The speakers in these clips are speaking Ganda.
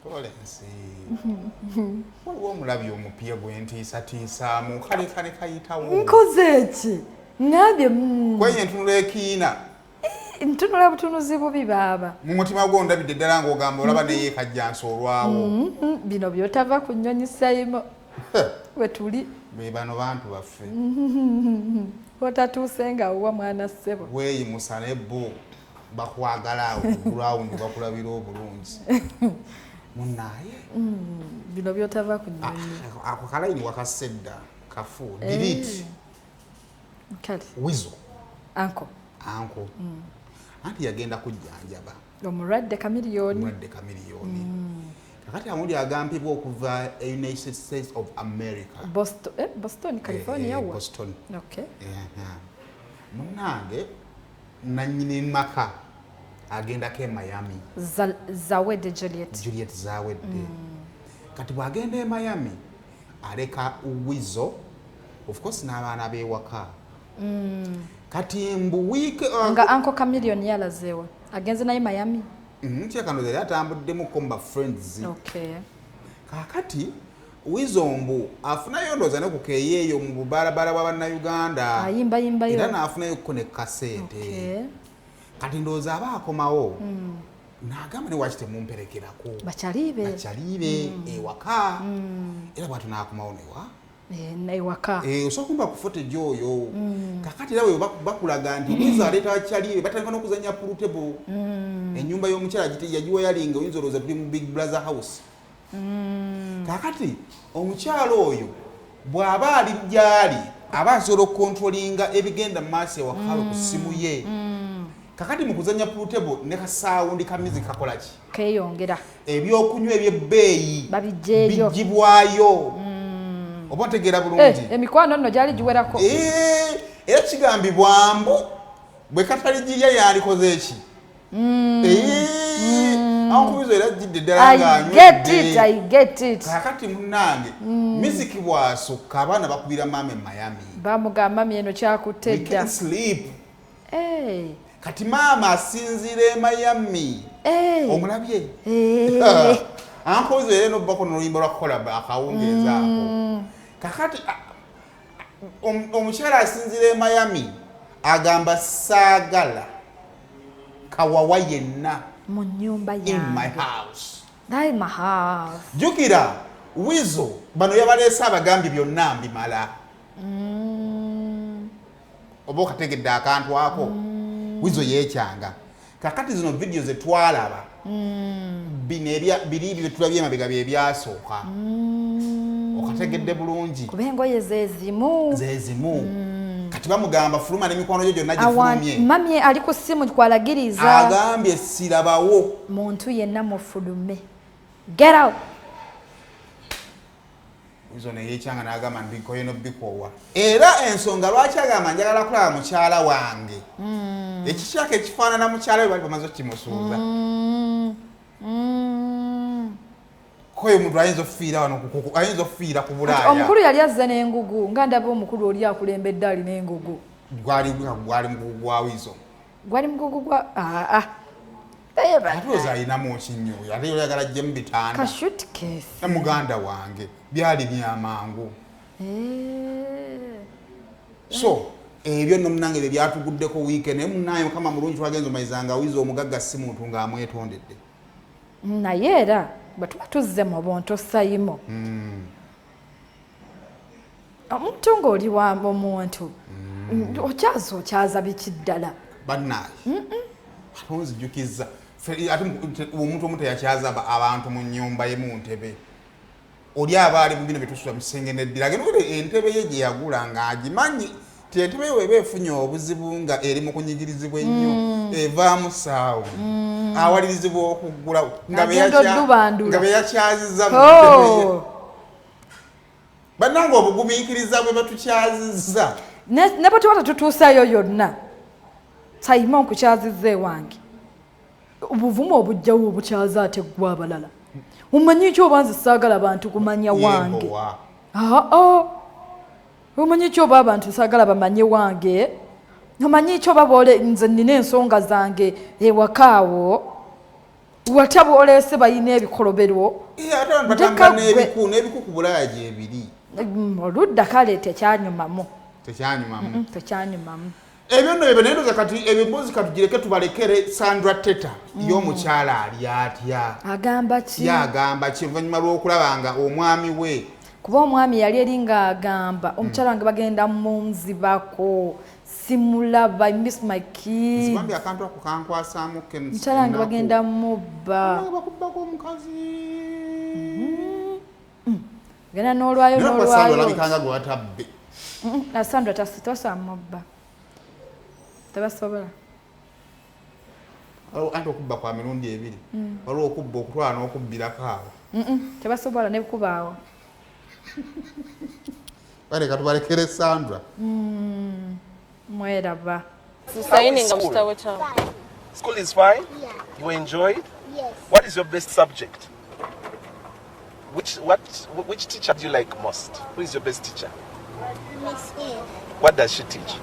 Florence waliwo omulabi omupya gwentiisatiisaamu kale kayitawo nkoze ki ngambye kwenye entunula ekiina ntunula butunuzi bubi baaba mu mutima gwo ndabidde ddala ng'ogamba olaba naye kajjansi olwawo bino byotava ku nnyonyi sayimo we tuli be bano bantu baffe otatuuse nga wuwa mwana ssebo weeyimusa nebbo bakwagala awo gurawundi bakulabira obulungi munaaye bino byotava ku nnyonyi ako kalayini wakasedda kafu delete kale Weasle anko anti yagenda kujjanjaba omulwadde kamiliyoni kakati amuli agambibwa okuva United States of America Boston California Boston okay munange nanyini maka agendako e Miami zawedde Juliet zawedde kati bwagenda e Miami aleka Weasle of course n'abaana b'ewaka kati mbu wiiki nga anko kamiliyoni yalazeewa agenze naye Miami kyekano yali atambuddemu komba friends okay kakati Weasle mbu afunayo ndooza ne kukeeya eyo mu bubalabala bwa bannayuganda ayimbayimbayo era n'afunayokko ne kasente kati ndooza aba akomawo n'agamba ne waki temumperekerako bakyaliibe ewaka era bw'atyo n'akomawo newa ewaka osobola kumba ku footage oyo kakati era we bakulaga nti Weasle aleeta bakyaliibe batandika n'okuzannya pool table ennyumba y'omukyala yagiwa yalinga oyinza olowooza tuli mu big brother house kakati omukyala oyo bw'aba ali gyali aba asobola okukontrolinga ebigenda mu maaso ewaka ku ssimu ye kakati mu kuzannya pool table ne kasawundi ka music kakola ki keeyongera ebyokunywa ebyebbeeyi babijjeeyo bijjibwayo oba ntegeera bulungi emikwano nno gyali giwerako era kigambibwa mbu bwe katali girya yalikoze eki ankubizo era jidde ddala ng'anywedde kakati munnange music bwasukka abaana bakubira maama e Miami bamugamba mami eno kyakutte dda kati maama asinziira e Miami omulabye ankubizo era nobbako n'oluyimba lwa kolaba akawungeeza ako kakati omukyala asinziira e Miami agamba saagala kawawa yenna mu nnyumba yange in my house jukira Weasle bano yabaleese abagambye byonna mbimala oba okategedde akantu ako Weasle yeekyanga kakati zino vidiyo zetwalaba biri byetulabye emabega bye byasooka okategedde bulungi kuba engoye zezimu kati bamugamba fuluma n'emikwano gyo gyonna gifulumye mami ali ku ssimu kwalagiriza agambye sirabawo muntu yenna mufulume get out Weasle neyeekyanga n'agamba mbikoye nobbikoowa era ensonga lwaki agamba njagala kulaba mukyala wange ekikyaka ekifaanana mukyala we bali bamaze okukimusuuza koyo omuntu ayinza okufiira wano ayinza okufiira ku Bulaaya omukulu yali azza n'engugu nga ndaba omukulu oli akulembedde alina engugu gwali mugugu gwa Weasle gwali mugugu gwa ate alinamu kinyo ate oyagala ajjemu bitanda kashuti case ne muganda wange byali byamangu so ebyo nno munange bye byatuguddeko wiike naye munnaye mukama mulungi twagenza omayizanga Weasle omugagga si muntu ng'amwetondedde naye era bwe tuba tuzze mu buntu sayimo omuntu ng'oli wa omuntu okyaza bikiddala bannaye onzijukizza ate omuntu omu teyakyaza abantu mu nnyumba ye mu ntebe oli aba ali mu bino byetusula mu kisenge neddira genogere entebe ye gye yagula ng'agimanyi ti entebe ye weba efunye obuzibu nga eri mu kunyigirizibwa ennyo evaamu saawa awalirizibwa okuggula nga beyakyazizza mu ntebe ye bannange obugumiikiriza bwe batukyazizza ne bwe tuba tetutuusayo yonna sayima nkukyazizza ewange obuvumu obujjawo obukyaza ate gwe abalala omanyi ki oba nze saagala bantu kumanya wange omanyi ki oba abantu saagala bamanye wange omanyi ki oba nze nina ensonga zange ewakaawo Watabu olese bayina ebikolobero. Ate abantu batambula n'ebiku ku Bulaaya gyebiri. Oludda kale tekyanyumamu. Tekyanyumamu. Ebyo nno ebyo kati ebimbuzi katugireke tubalekere Sandra Teta y'omukyala ali atya. Agamba ki? Agamba ki oluvannyuma lw'okulaba nga omwami we. Kuba omwami yali eri ng'agamba omukyala wange bagenda mu nzibako. Simulaba, I miss my kids. Zibambi akantu ako kankwasaamu Ken. Mukyala wange bagenda mubba. Bakubbako omukazi. Genda n'olwayo. Sandra olabikanga gwe watabbe. Na Sandra tasitosa mubba. Tabasobola. Anti okubba kwa mirundi ebiri. Waliwo okubba okutwala n'okubbirako awo. Tebasobola ne bukubaawo. Kale katubalekere Sandra. Mweraba. School is fine? Yeah. You enjoy it? Yes. What is your best subject? Which teacher do you like most? Who is your best teacher? Miss A. What does she teach?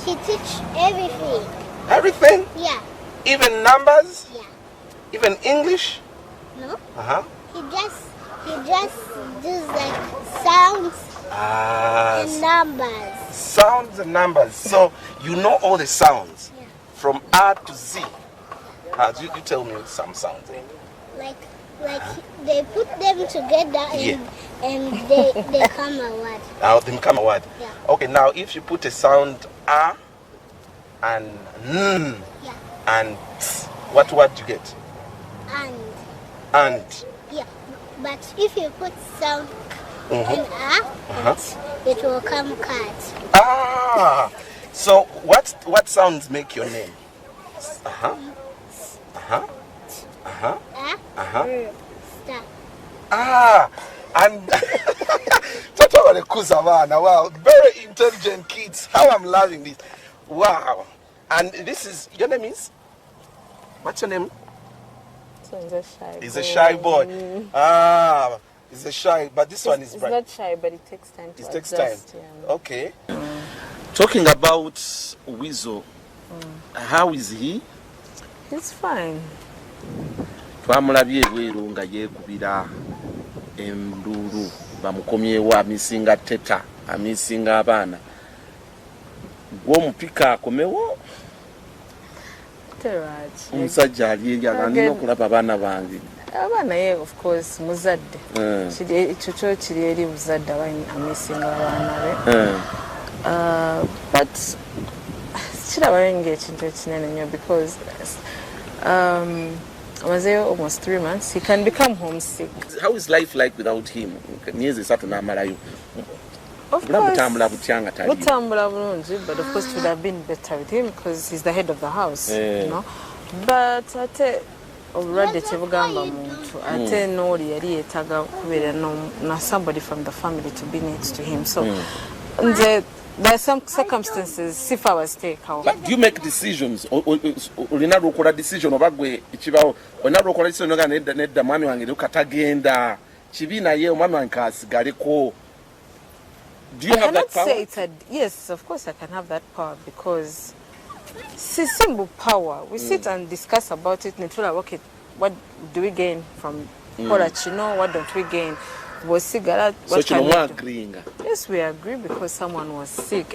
She teach everything. Everything? Yeah. Even numbers? Yeah. Even English? No? Uh-huh. He just does like sounds and numbers. Sounds and numbers. So you know all the sounds from A to Z. You tell me some sounds. Like they put them together and they come a word. Now they come a word. Yeah. Okay, now if you put a sound A and N and T, what word do you get? And. Yeah. But if you put sound and A, it will come cat. Ah, so what sounds make your name? Star. And wow, very intelligent kids. How I'm loving this. Wow. And this is, your name is? What's your name? He's a shy boy. He's a shy, but this one is bright. It's not shy, but it takes time to adjust. It takes time. Yeah. Okay. Talking about Weasle, how is he? He's fine. Twamulabye ebweru nga yeekubira endulu bamukomyewo amisinga Teta amisinga abaana gw'omupika akomewo omusajja ali eri alina okulaba abaana bange abaana ye of course muzadde ekyo kyo kiri eri buzadde amisinga abaana be but kirabayo ng'ekintu ekinene nnyo because I was there almost 3 months. He can become homesick. How is life like without him? Of course, butambula bulungi, but of course it would have been better with him because he's the head of the house, you know. But ate obulwadde tebugamba muntu ate n'oli yali yeetaaga kubeera na somebody from the family to be next to him. So there are some circumstances Sifa was taken. But do you make decisions? Olina lwokola decision oba gwe ekibawo olina lwokola decision nga nedda mwami wange katagenda kibi naye omwami wange kasigaleko. Do you have that power? Yes, of course I can have that power because simple power. We sit and discuss about it. Okay, what do we gain from Polachino? What don't we gain? So agreeing? Yes, we agree because someone was sick.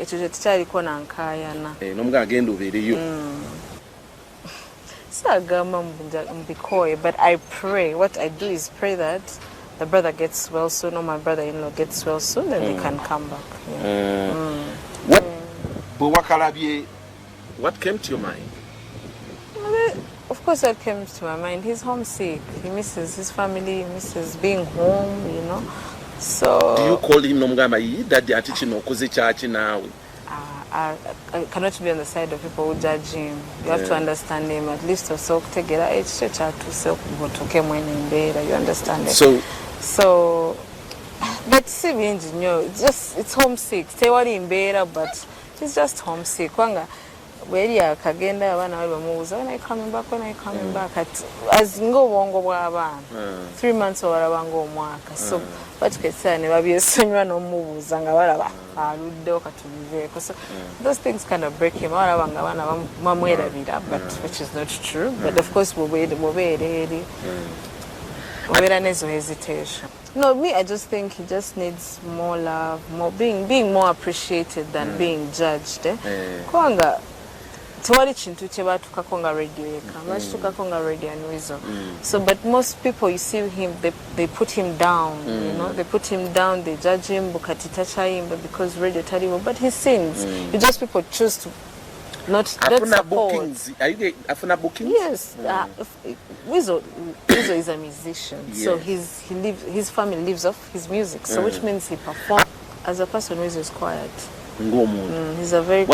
But I pray. What I do is pray that the brother gets well soon or my brother-in-law gets well soon, then they can come back. What came to your mind? Of course, that came to my mind. He's homesick. He misses his family. He misses being home, you know. So. Do you call him Nomgama? Daddy, I teach him Okoze Church now. I cannot be on the side of people who judge him. You have to understand him. At least also take it. It's church to self to when in bed. You understand it. So, but see, it's homesick. Stay one in bed, but he's just homesick. bweri akagenda abaana bali bamubuuza when are you coming back, when are you coming back, as ng'obwongo bw'abaana 3 months obalaba ng'omwaka, so batukesera ne babyesonyiwa n'omubuuza nga balaba aluddewo katubiveeko, so those things kind of break him. Abalaba nga abaana bamwerabira, but which is not true, but of course bw'obeera eri obeera n'ezo hesitation. No, me, I just think he just needs more love, more being more appreciated than being judged. Kwanga tewali kintu kye batukako nga radio yeka, batukako nga radio and Weasle. So, but most people, you see him, they put him down, you know, they put him down, they judge him, bukati tacha him, but because radio taliwo, but he sings. It's just people choose to not support. Bookings. Are you afuna bookings? Yes, Weasle is a musician, yes. So his family lives off his music, so which means he performs. As a person, Weasle is quiet. He's a very